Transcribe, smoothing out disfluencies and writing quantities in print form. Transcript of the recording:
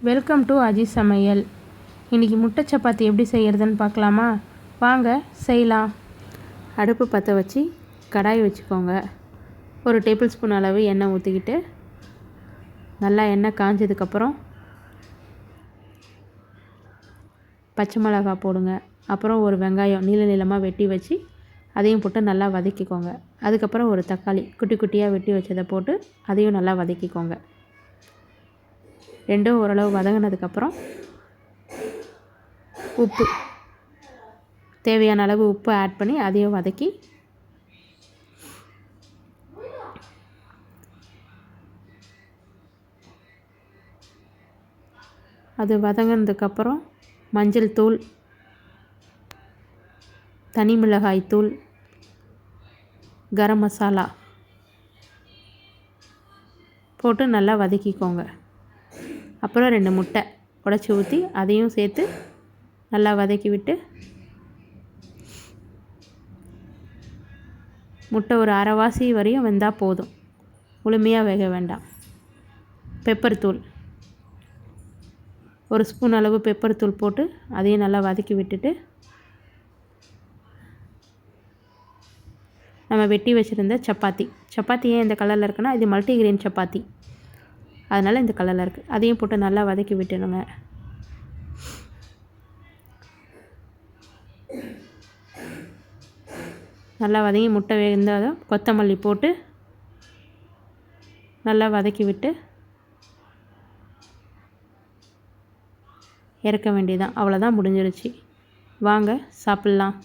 Welcome to அஜி சமையல். இன்றைக்கி முட்டை சப்பாத்தி எப்படி செய்கிறதுன்னு பார்க்கலாமா? வாங்க செய்யலாம். அடுப்பு பற்ற வச்சு கடாய் வச்சுக்கோங்க. ஒரு டேபிள் ஸ்பூன் அளவு எண்ணெய் ஊற்றிக்கிட்டு நல்லா எண்ணெய் காஞ்சதுக்கப்புறம் பச்சை மிளகாய் போடுங்க. அப்புறம் ஒரு வெங்காயம் நீளமாக வெட்டி வச்சு அதையும் போட்டு நல்லா வதக்கிக்கோங்க. அதுக்கப்புறம் ஒரு தக்காளி குட்டி குட்டியாக வெட்டி வச்சதை போட்டு அதையும் நல்லா வதக்கிக்கோங்க. ரெண்டும் ஓரளவு வதங்கினதுக்கப்புறம் உப்பு தேவையான அளவு உப்பு ஆட் பண்ணி அதையும் வதக்கி அது வதங்கினதுக்கப்புறம் மஞ்சள் தூள், தனி மிளகாய் தூள், கரம் மசாலா போட்டு நல்லா வதக்கிக்கோங்க. அப்புறம் 2 முட்டை உடைச்சி ஊற்றி அதையும் சேர்த்து நல்லா வதக்கி விட்டு முட்டை ஒரு அரைவாசி வரையும் வெந்தால் போதும், முழுமையாக வேக வேண்டாம். பெப்பர் தூள் ஒரு ஸ்பூன் அளவு பெப்பர் தூள் போட்டு அதையும் நல்லா வதக்கி விட்டுட்டு நம்ம வெட்டி வச்சுருந்த சப்பாத்தி ஏன் இந்த கலரில் இருக்குன்னா இது மல்டிகிரெயின் சப்பாத்தி, அதனால் இந்த கலரில் இருக்குது. அதையும் போட்டு நல்லா வதக்கி விட்டுடுங்க. நல்லா வதங்கி முட்டை வெந்தாலும் கொத்தமல்லி போட்டு நல்லா வதக்கி விட்டு இறக்க வேண்டியதான். அவ்வளோதான், முடிஞ்சிருச்சு. வாங்க சாப்பிட்லாம்.